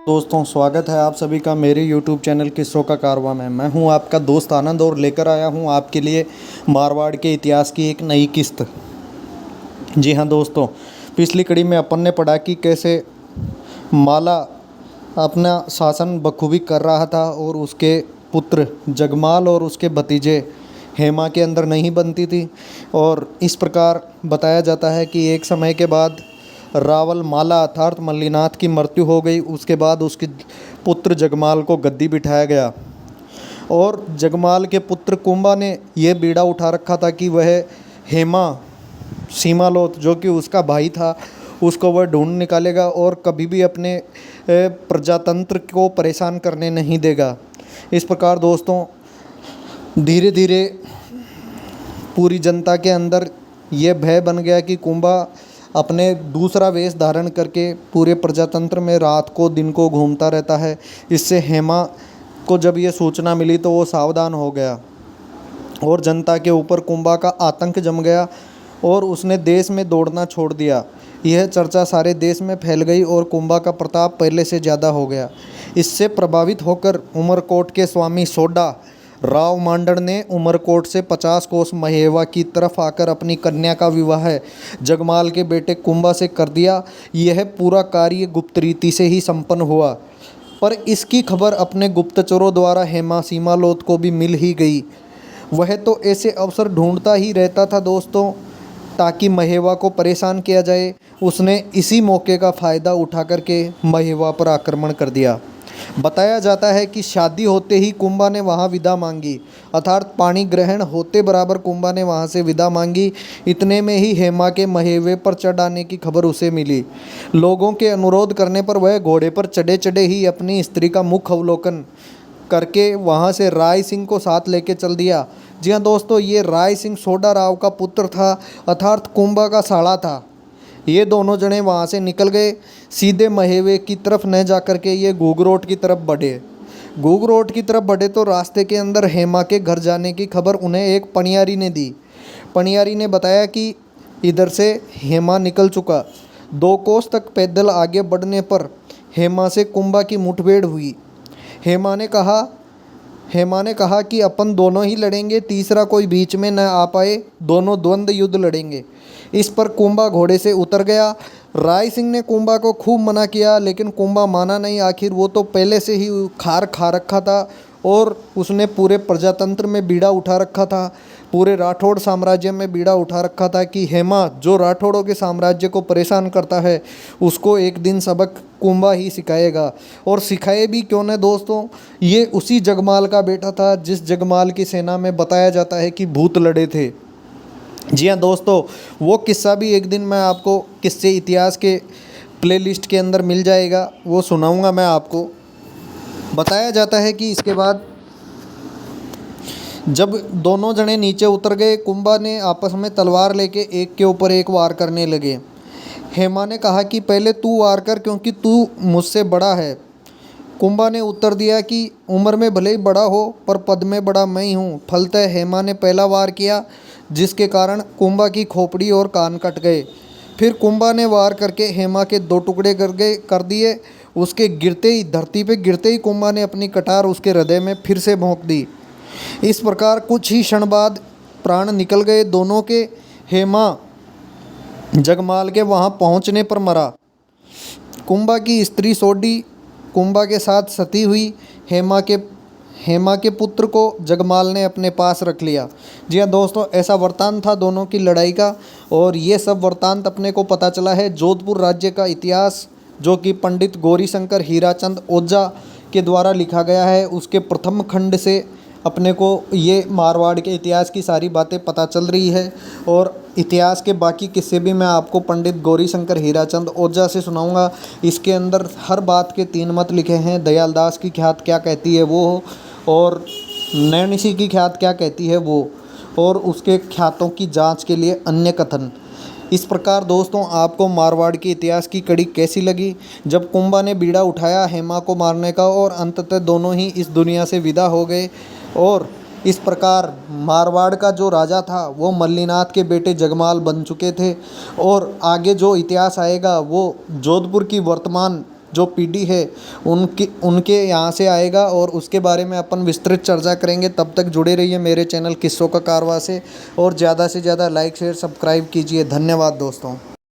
दोस्तों, स्वागत है आप सभी का मेरे YouTube चैनल किस्सों का कारवां में। मैं हूं आपका दोस्त आनंद और लेकर आया हूं आपके लिए मारवाड़ के इतिहास की एक नई किस्त। जी हां दोस्तों, पिछली कड़ी में अपन ने पढ़ा कि कैसे माला अपना शासन बखूबी कर रहा था और उसके पुत्र जगमाल और उसके भतीजे हेमा के अंदर नहीं बनती थी। और इस प्रकार बताया जाता है कि एक समय के बाद रावल माला अर्थात मल्लीनाथ की मृत्यु हो गई। उसके बाद उसके पुत्र जगमाल को गद्दी बिठाया गया और जगमाल के पुत्र कुंभा ने यह बीड़ा उठा रखा था कि वह हेमा सीमालोत जो कि उसका भाई था उसको वह ढूंढ निकालेगा और कभी भी अपने प्रजातंत्र को परेशान करने नहीं देगा। इस प्रकार दोस्तों धीरे धीरे पूरी जनता के अंदर यह भय बन गया कि कुंभा अपने दूसरा वेश धारण करके पूरे प्रजातंत्र में रात को दिन को घूमता रहता है। इससे हेमा को जब ये सूचना मिली तो वो सावधान हो गया और जनता के ऊपर कुंभा का आतंक जम गया और उसने देश में दौड़ना छोड़ दिया। यह चर्चा सारे देश में फैल गई और कुंभा का प्रताप पहले से ज़्यादा हो गया। इससे प्रभावित होकर उमरकोट के स्वामी सोडा राव मांडर ने उमरकोट से 50 कोस महेवा की तरफ आकर अपनी कन्या का विवाह जगमाल के बेटे कुंभा से कर दिया। यह पूरा कार्य गुप्त रीति से ही संपन्न हुआ, पर इसकी खबर अपने गुप्तचरों द्वारा हेमा सीमालोत को भी मिल ही गई। वह तो ऐसे अवसर ढूंढता ही रहता था दोस्तों ताकि महेवा को परेशान किया जाए। उसने इसी मौके का फ़ायदा उठा करके महेवा पर आक्रमण कर दिया। बताया जाता है कि शादी होते ही कुंभा ने वहाँ विदा मांगी, अर्थात पाणी ग्रहण होते बराबर कुंभा ने वहाँ से विदा मांगी। इतने में ही हेमा के महेवे पर चढ़ आने की खबर उसे मिली। लोगों के अनुरोध करने पर वह घोड़े पर चढ़े चढ़े ही अपनी स्त्री का मुख अवलोकन करके वहाँ से राय सिंह को साथ लेके चल दिया। जी हाँ दोस्तों, ये राय सिंह सोडा राव का पुत्र था, अर्थात कुंभा का साला था। ये दोनों जने वहाँ से निकल गए, सीधे महेवे की तरफ न जा कर के ये घूघरोट की तरफ बढ़े। घूघरोट की तरफ बढ़े तो रास्ते के अंदर हेमा के घर जाने की खबर उन्हें एक पनियारी ने दी। पनियारी ने बताया कि इधर से हेमा निकल चुका। 2 कोस तक पैदल आगे बढ़ने पर हेमा से कुंभा की मुठभेड़ हुई। हेमा ने कहा कि अपन दोनों ही लड़ेंगे, तीसरा कोई बीच में न आ पाए, दोनों द्वंद्व युद्ध लड़ेंगे। इस पर कुंभा घोड़े से उतर गया। राय सिंह ने कुंभा को खूब मना किया लेकिन कुंभा माना नहीं। आखिर वो तो पहले से ही खार खा रखा था और उसने पूरे प्रजातंत्र में बीड़ा उठा रखा था, पूरे राठौड़ साम्राज्य में बीड़ा उठा रखा था कि हेमा जो राठौड़ों के साम्राज्य को परेशान करता है उसको एक दिन सबक कुंभा ही सिखाएगा। और सिखाए भी क्यों न दोस्तों, ये उसी जगमाल का बेटा था जिस जगमाल की सेना में बताया जाता है कि भूत लड़े थे। जी हाँ दोस्तों, वो किस्सा भी एक दिन मैं आपको किस्से इतिहास के प्लेलिस्ट के अंदर मिल जाएगा, वो सुनाऊंगा मैं आपको। बताया जाता है कि इसके बाद जब दोनों जने नीचे उतर गए, कुंभा ने आपस में तलवार लेके एक के ऊपर एक वार करने लगे। हेमा ने कहा कि पहले तू वार कर क्योंकि तू मुझसे बड़ा है। कुंभा ने उत्तर दिया कि उम्र में भले ही बड़ा हो पर पद में बड़ा मैं ही हूँ। फलतः हेमा ने पहला वार किया जिसके कारण कुंभा की खोपड़ी और कान कट गए। फिर कुंभा ने वार करके हेमा के 2 टुकड़े कर दिए। उसके गिरते ही धरती पे गिरते ही कुंभा ने अपनी कटार उसके हृदय में फिर से भोंक दी। इस प्रकार कुछ ही क्षण बाद प्राण निकल गए दोनों के। हेमा जगमाल के वहाँ पहुँचने पर मरा। कुंभा की स्त्री सोडी कुंभा के साथ सती हुई। हेमा के पुत्र को जगमाल ने अपने पास रख लिया। जी हाँ दोस्तों, ऐसा वृत्तांत था दोनों की लड़ाई का। और ये सब वृत्तांत अपने को पता चला है जोधपुर राज्य का इतिहास, जो कि पंडित गौरीशंकर हीराचंद ओझा के द्वारा लिखा गया है। उसके प्रथम खंड से अपने को ये मारवाड़ के इतिहास की सारी बातें पता चल रही है। और इतिहास के बाकी किस्से भी मैं आपको पंडित गौरीशंकर हीराचंद ओझा से सुनाऊंगा। इसके अंदर हर बात के 3 मत लिखे हैं। दयालदास की ख्यात क्या कहती है वो, और नैणसी की ख्यात क्या कहती है वो, और उसके ख्यातों की जांच के लिए अन्य कथन। इस प्रकार दोस्तों आपको मारवाड़ के इतिहास की कड़ी कैसी लगी जब कुंभा ने बीड़ा उठाया हेमा को मारने का और अंततः दोनों ही इस दुनिया से विदा हो गए। और इस प्रकार मारवाड़ का जो राजा था वो मल्लीनाथ के बेटे जगमाल बन चुके थे। और आगे जो इतिहास आएगा वो जोधपुर की वर्तमान जो पीढ़ी है उनकी उनके यहाँ से आएगा और उसके बारे में अपन विस्तृत चर्चा करेंगे। तब तक जुड़े रहिए मेरे चैनल किस्सों का कारवां से और ज़्यादा से ज़्यादा लाइक शेयर सब्सक्राइब कीजिए। धन्यवाद दोस्तों।